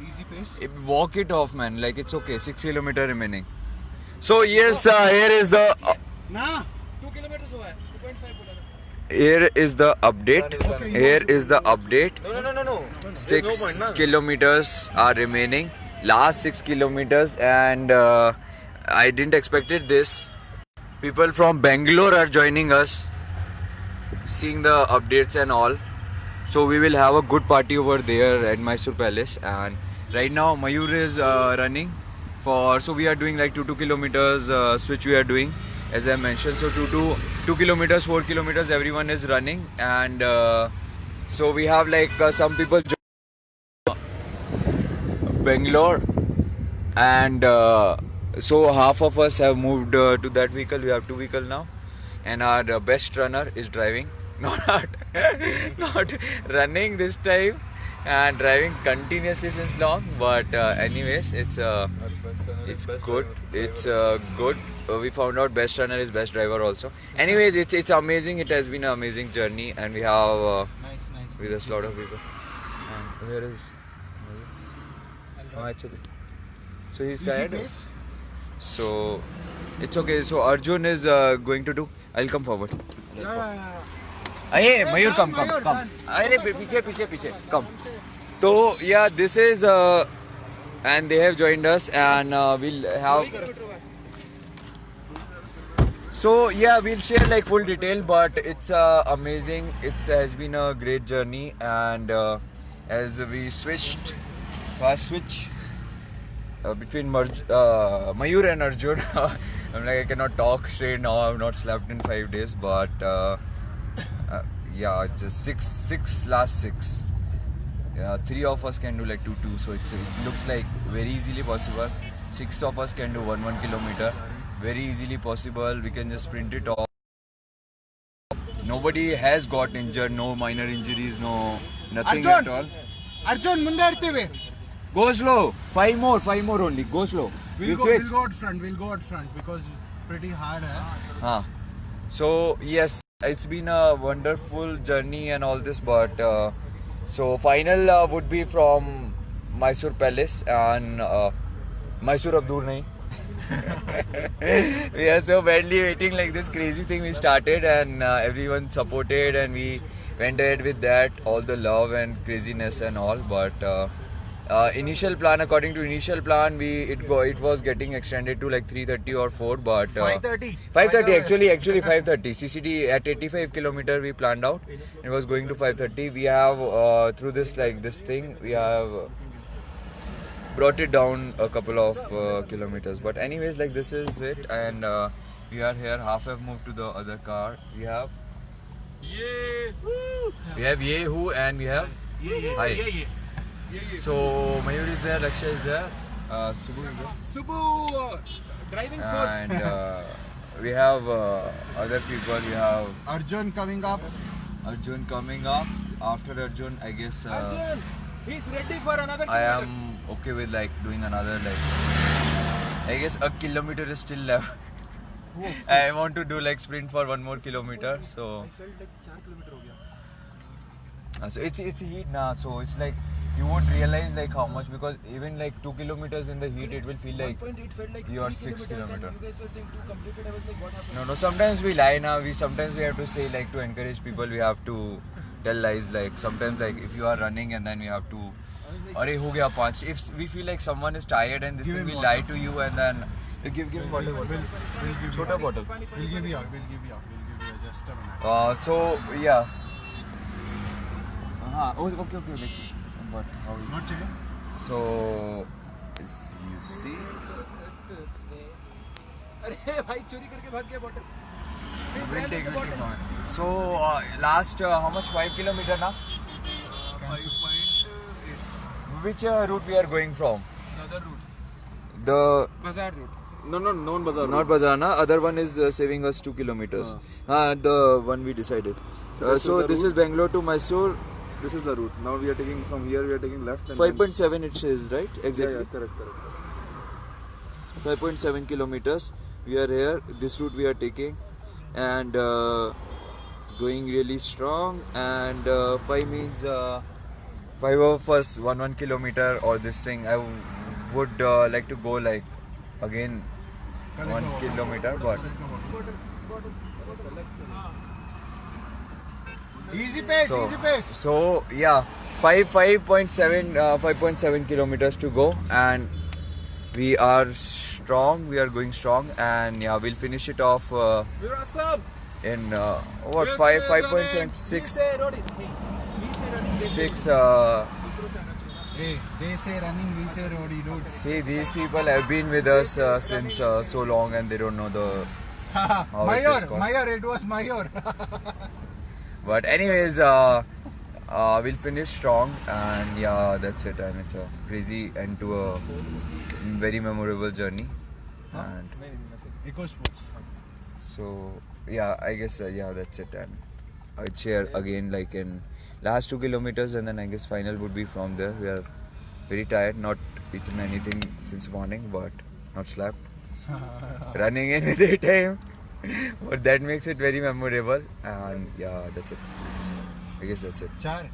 Easy pace. Walk it off, man. Like it's okay. 6 kilometer remaining. So yes, here is the. Nah. 2 kilometers हुआ है 2.5 बोला था. Here is the update. Here is the update. No. 6 kilometers are remaining. Last 6 kilometers, and I didn't expected this. People from Bangalore are joining us, seeing the updates and all. So we will have a good party over there at Mysore Palace. And right now Mayur is running for. So we are doing like 2 kilometers switch we are doing, as I mentioned. So 2 kilometers, 4 kilometers, everyone is running. And so we have like some people Bangalore, and so half of us have moved to that vehicle. We have 2 vehicles now, and our best runner is driving, not running this time, and driving continuously since long. But anyways, it's good. It's good. We found out best runner is best driver also. Anyways, it's amazing. It has been an amazing journey, and we have Nice. with us a lot of people. And here is. Oh, actually. So he's Easy tired. pace. So it's okay. So Arjun is going to do. I'll come forward. Yeah. Hey, Mayur, come. Mayur, Hey, piche, come. So yeah, this is and they have joined us, and we'll have. So yeah, we'll share like full detail, but it's amazing. It has been a great journey, and as we switched, fast switch between Mayur and Arjun. I'm like I cannot talk straight now. I've not slept in 5 days, but yeah, just six last 6. Yeah, 3 of us can do like 2, so it looks like very easily possible. 6 of us can do 1 kilometer. Very easily possible. We can just sprint it off. Nobody has got injured. No minor injuries. No nothing Arjun! at all. Arjun, ಮುಂದೆ ಇರ್ತೀವಿ. Go slow. 5 more only. Go slow. We'll go out front because pretty hard hai. So yes, it's been a wonderful journey and all this, but so final would be from Mysore Palace and Mysore Abdur nahi. We are so badly waiting, like this crazy thing we started, and everyone supported, and we went ahead with that, all the love and craziness and all. But initial plan, according to initial plan, it was getting extended to like 3:30 or 4, but 5:30. 5:30 actually 5:30. CCD at 85 kilometer we planned out. It was going to 5:30. We have through this thing we have brought it down a couple of kilometers. But anyways, like this is it, and we are here. Half have moved to the other car. We have Yehu, and we have Hi. So Mayur is there, Raksha is there, Subbu is there. Subbu driving force. And we have other people. We have Arjun coming up. Arjun coming up. After Arjun, I guess Arjun, he's ready for another I kilometer. am okay with like doing another I guess a kilometer is still left. I want to do like sprint for 1 more kilometer. So I felt like 4 kilometer हो गया. so it's heat now. So it's like you won't realize like how much, because even like 2 kilometers in the heat, it will feel like 1.8 felt like you are 3 6 kilometers, kilometer. and you guys were saying 2 completed. I was like, what happened? No. Sometimes we lie now. Sometimes we have to say, like, to encourage people, we have to tell lies. Like sometimes, like if you are running and then we have to, "Arey ho gaya 5." If we feel like someone is tired and this Give thing, him we water. lie to you, and then give bottle. We'll give you. Chota bottle. We'll give you. Just a minute. So yeah. Okay. But how? Not chicken. So as you see. अरे भाई चोरी करके भाग गया bottle. We'll take fine. So last how much? 5 kilometer now. 5.8. Which route we are going from? The other route. The Bazaar route. Non bazaar. not Bazaar, na. Other one is saving us 2 kilometers. The one we decided. So this is Bangalore to Mysore. This is the route. Now we are taking from here. We are taking left. And 5.7 it says, right? Exactly. Yeah, correct. 5.7 kilometers. We are here. This route we are taking, and going really strong. And 5 means 5 of us, 1 kilometer or this thing. I would like to go like again 1 kilometer, but Easy pace, so, easy pace. So yeah, 5.7 kilometers to go, and we are strong. We are going strong, and yeah, we'll finish it off You're awesome. in what 5.7 6 say Roddy. We say Roddy. 6. Hey, they say running, we say roadie, dude. See, these people have been with us since so long, and they don't know the how it is Mayor, called. Mayor, it was Mayor. But anyways, we'll finish strong, and yeah, that's it. And it's a crazy end to a very memorable journey. And Eco Sports. so yeah, I guess yeah, that's it. And I'd share again like in last 2 kilometers, and then I guess final would be from there. We are very tired, not eaten anything since morning, but not slept. Running in the daytime, but that makes it very memorable. And yeah, that's it. I guess that's it. 4.